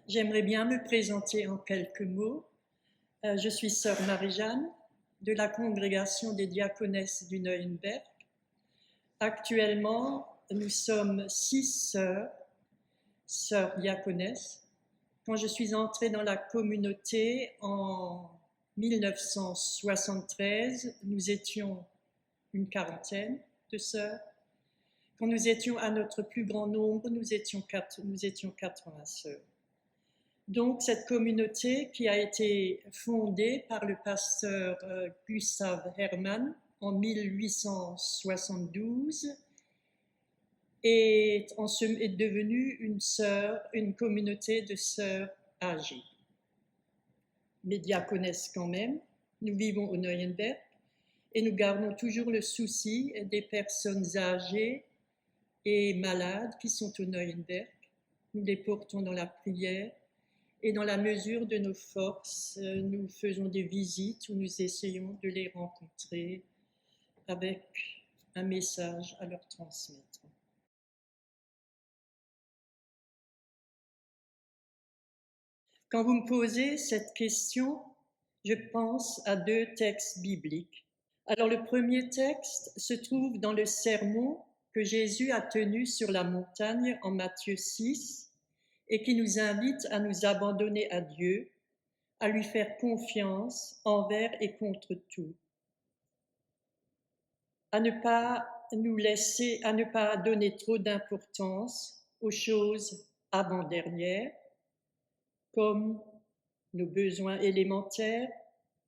J'aimerais bien me présenter en quelques mots. Je suis sœur Marie-Jeanne de la congrégation des diaconesses du Neuenberg. Actuellement, nous sommes 6 sœurs diaconesses. Quand je suis entrée dans la communauté en 1973, nous étions une quarantaine de sœurs. Quand nous étions à notre plus grand nombre, nous étions 80 sœurs. Donc cette communauté qui a été fondée par le pasteur Gustav Hermann en 1872 est devenue une communauté de sœurs âgées. Mais diaconesses quand même. Nous vivons au Neuenberg et nous gardons toujours le souci des personnes âgées et malades qui sont au Neuenberg. Nous les portons dans la prière. Et dans la mesure de nos forces, nous faisons des visites où nous essayons de les rencontrer avec un message à leur transmettre. Quand vous me posez cette question, je pense à 2 textes bibliques. Alors le premier texte se trouve dans le sermon que Jésus a tenu sur la montagne en Matthieu 6 et qui nous invite à nous abandonner à Dieu, à lui faire confiance envers et contre tout, à ne pas donner trop d'importance aux choses avant-dernières, comme nos besoins élémentaires,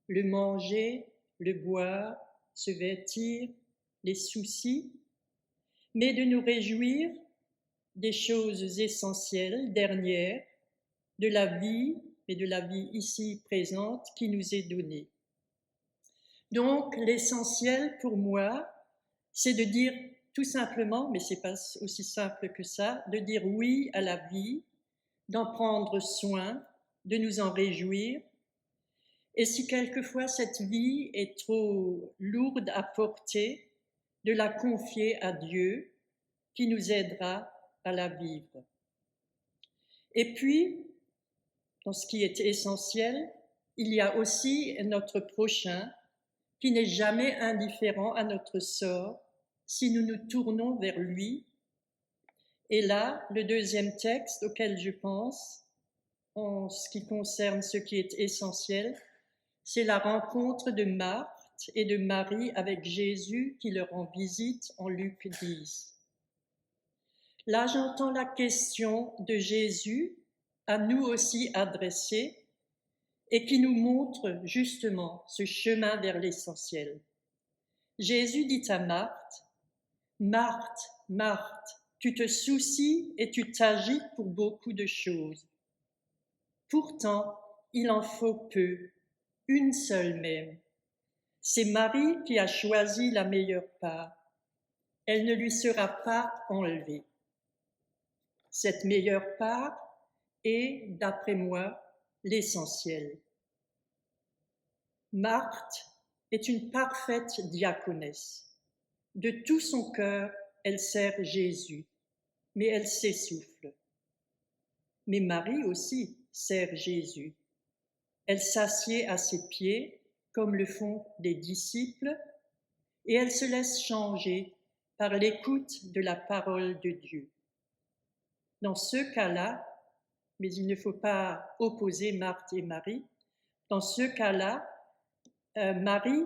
le manger, le boire, se vêtir, les soucis, mais de nous réjouir des choses essentielles, dernières, de la vie et de la vie ici présente qui nous est donnée. Donc, l'essentiel pour moi, c'est de dire tout simplement, mais c'est pas aussi simple que ça, de dire oui à la vie, d'en prendre soin, de nous en réjouir. Et si quelquefois cette vie est trop lourde à porter, de la confier à Dieu, qui nous aidera à la vivre. Et puis, dans ce qui est essentiel, il y a aussi notre prochain, qui n'est jamais indifférent à notre sort si nous nous tournons vers lui. Et là, le deuxième texte auquel je pense, en ce qui concerne ce qui est essentiel, c'est la rencontre de Marthe et de Marie avec Jésus qui leur rend visite en Luc 10. Là, j'entends la question de Jésus à nous aussi adressée et qui nous montre justement ce chemin vers l'essentiel. Jésus dit à Marthe, « Marthe, Marthe, tu te soucies et tu t'agites pour beaucoup de choses. Pourtant, il en faut peu, une seule même. C'est Marie qui a choisi la meilleure part. Elle ne lui sera pas enlevée. Cette meilleure part est, d'après moi, l'essentiel. Marthe est une parfaite diaconesse. De tout son cœur, elle sert Jésus, mais elle s'essouffle. Mais Marie aussi sert Jésus. Elle s'assied à ses pieds, comme le font les disciples, et elle se laisse changer par l'écoute de la parole de Dieu. Dans ce cas-là, mais il ne faut pas opposer Marthe et Marie, dans ce cas-là, Marie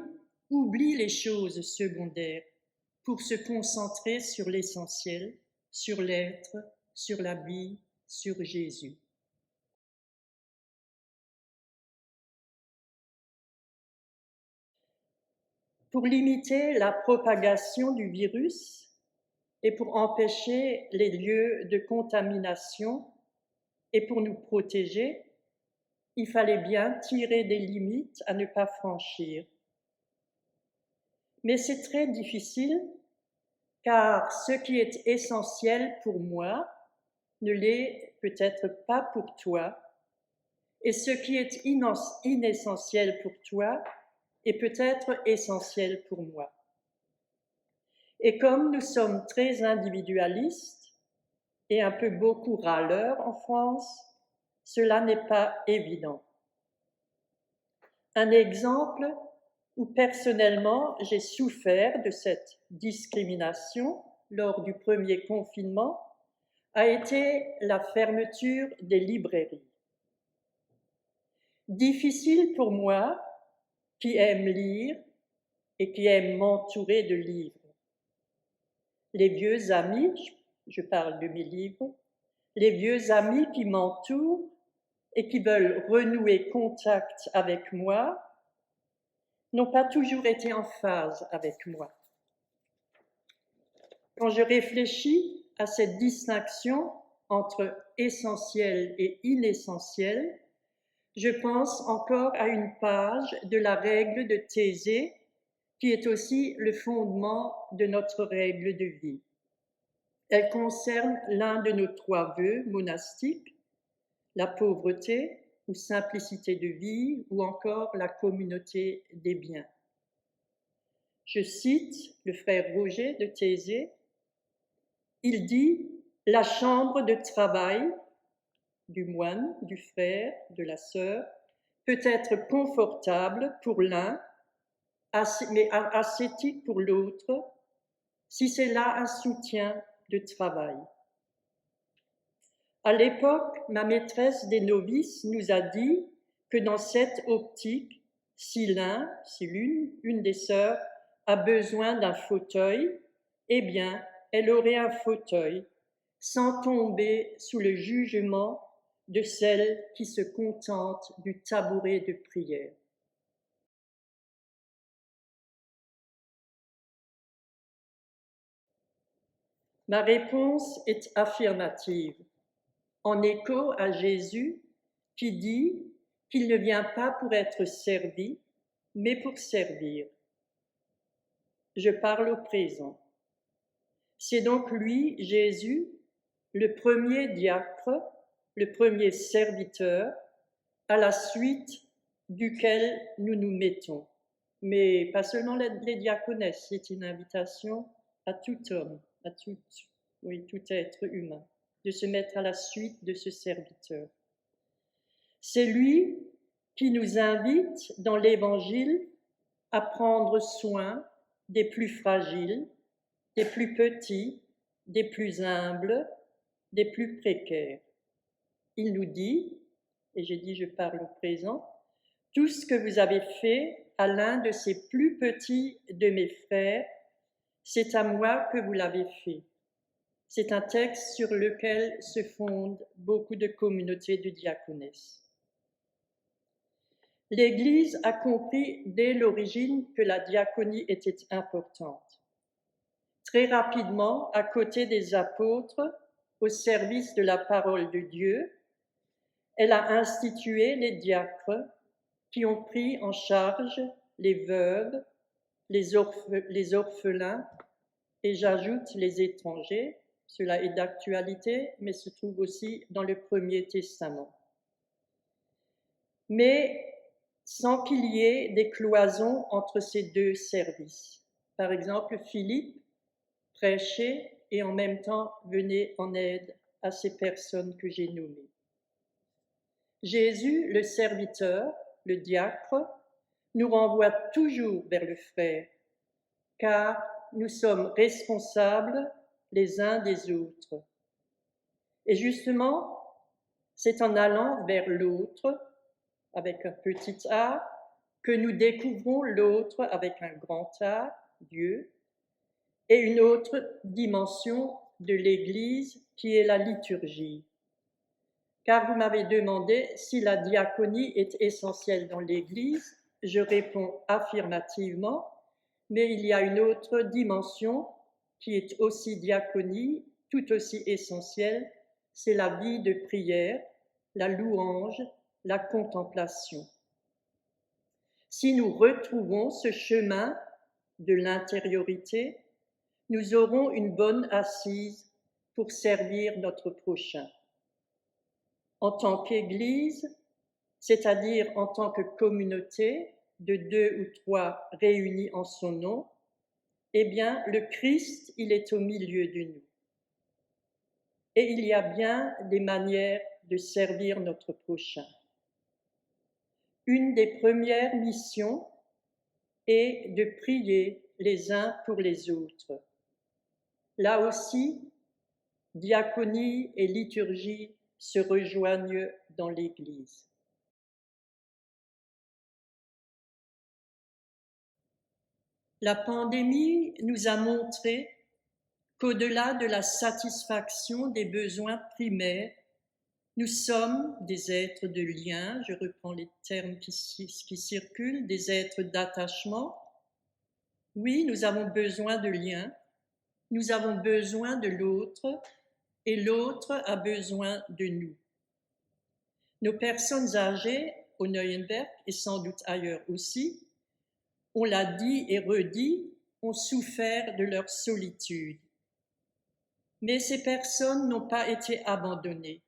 oublie les choses secondaires pour se concentrer sur l'essentiel, sur l'être, sur la vie, sur Jésus. Pour limiter la propagation du virus et pour empêcher les lieux de contamination et pour nous protéger, il fallait bien tirer des limites à ne pas franchir. Mais c'est très difficile car ce qui est essentiel pour moi ne l'est peut-être pas pour toi, et ce qui est inessentiel pour toi est peut-être essentiel pour moi. Et comme nous sommes très individualistes et un peu beaucoup râleurs en France, cela n'est pas évident. Un exemple où personnellement j'ai souffert de cette discrimination lors du premier confinement a été la fermeture des librairies. Difficile pour moi, qui aime lire et qui aime m'entourer de livres. Les vieux amis, je parle de mes livres, les vieux amis qui m'entourent et qui veulent renouer contact avec moi n'ont pas toujours été en phase avec moi. Quand je réfléchis à cette distinction entre essentiel et inessentiel, je pense encore à une page de la règle de Thésée qui est aussi le fondement de notre règle de vie. Elle concerne l'un de nos 3 vœux monastiques, la pauvreté ou simplicité de vie, ou encore la communauté des biens. Je cite le frère Roger de Thésée. Il dit « La chambre de travail du moine, du frère, de la sœur, peut être confortable pour l'un, mais ascétique pour l'autre, si c'est là un soutien de travail. » À l'époque, ma maîtresse des novices nous a dit que dans cette optique, si l'une des sœurs a besoin d'un fauteuil, eh bien, elle aurait un fauteuil, sans tomber sous le jugement de celle qui se contente du tabouret de prière. Ma réponse est affirmative, en écho à Jésus qui dit qu'il ne vient pas pour être servi, mais pour servir. Je parle au présent. C'est donc lui, Jésus, le premier diacre, le premier serviteur, à la suite duquel nous nous mettons. Mais pas seulement les diaconesses, c'est une invitation à tout homme, à tout être humain, de se mettre à la suite de ce serviteur. C'est lui qui nous invite dans l'Évangile à prendre soin des plus fragiles, des plus petits, des plus humbles, des plus précaires. Il nous dit, et j'ai dit je parle au présent, « Tout ce que vous avez fait à l'un de ces plus petits de mes frères, c'est à moi que vous l'avez fait. » C'est un texte sur lequel se fondent beaucoup de communautés de diaconesses. L'Église a compris dès l'origine que la diaconie était importante. Très rapidement, à côté des apôtres, au service de la parole de Dieu, elle a institué les diacres qui ont pris en charge les veuves, les orphelins, et j'ajoute les étrangers. Cela est d'actualité, mais se trouve aussi dans le Premier Testament. Mais sans qu'il y ait des cloisons entre ces 2 services. Par exemple, Philippe prêchait et en même temps venait en aide à ces personnes que j'ai nommées. Jésus, le serviteur, le diacre, nous renvoie toujours vers le frère, car nous sommes responsables les uns des autres. Et justement, c'est en allant vers l'autre, avec un petit a, que nous découvrons l'autre avec un grand A, Dieu, et une autre dimension de l'Église qui est la liturgie. Car vous m'avez demandé si la diaconie est essentielle dans l'Église. Je réponds affirmativement, mais il y a une autre dimension qui est aussi diaconie, tout aussi essentielle, c'est la vie de prière, la louange, la contemplation. Si nous retrouvons ce chemin de l'intériorité, nous aurons une bonne assise pour servir notre prochain. En tant qu'Église, c'est-à-dire en tant que communauté de 2 ou 3 réunis en son nom, eh bien, le Christ, il est au milieu de nous. Et il y a bien des manières de servir notre prochain. Une des premières missions est de prier les uns pour les autres. Là aussi, diaconie et liturgie se rejoignent dans l'Église. La pandémie nous a montré qu'au-delà de la satisfaction des besoins primaires, nous sommes des êtres de lien, je reprends les termes qui circulent, des êtres d'attachement. Oui, nous avons besoin de lien, nous avons besoin de l'autre et l'autre a besoin de nous. Nos personnes âgées, au Neuenberg et sans doute ailleurs aussi, on l'a dit et redit, ont souffert de leur solitude. Mais ces personnes n'ont pas été abandonnées,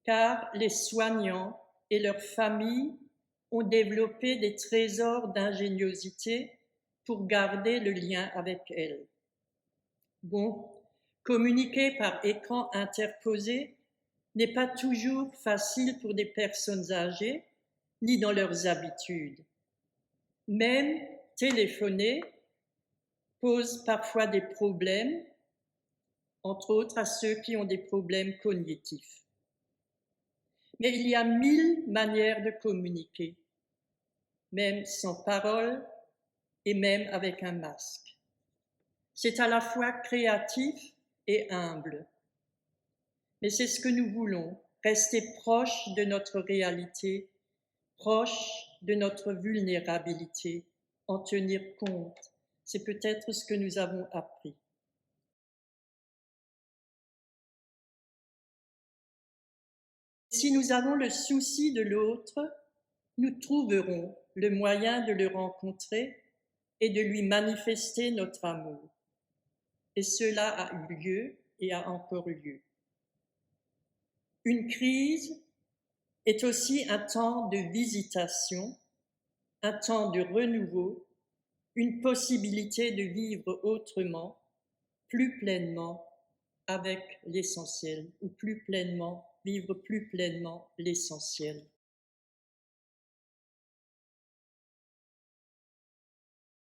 car les soignants et leurs familles ont développé des trésors d'ingéniosité pour garder le lien avec elles. Bon, communiquer par écran interposé n'est pas toujours facile pour des personnes âgées, ni dans leurs habitudes. Même téléphoner pose parfois des problèmes, entre autres à ceux qui ont des problèmes cognitifs. Mais il y a 1000 manières de communiquer, même sans parole et même avec un masque. C'est à la fois créatif et humble. Mais c'est ce que nous voulons, rester proche de notre réalité, proche de notre vulnérabilité, en tenir compte. C'est peut-être ce que nous avons appris. Si nous avons le souci de l'autre, nous trouverons le moyen de le rencontrer et de lui manifester notre amour. Et cela a eu lieu et a encore lieu. Une crise est aussi un temps de visitation, un temps de renouveau, une possibilité de vivre autrement, plus pleinement avec l'essentiel, ou plus pleinement, vivre plus pleinement l'essentiel.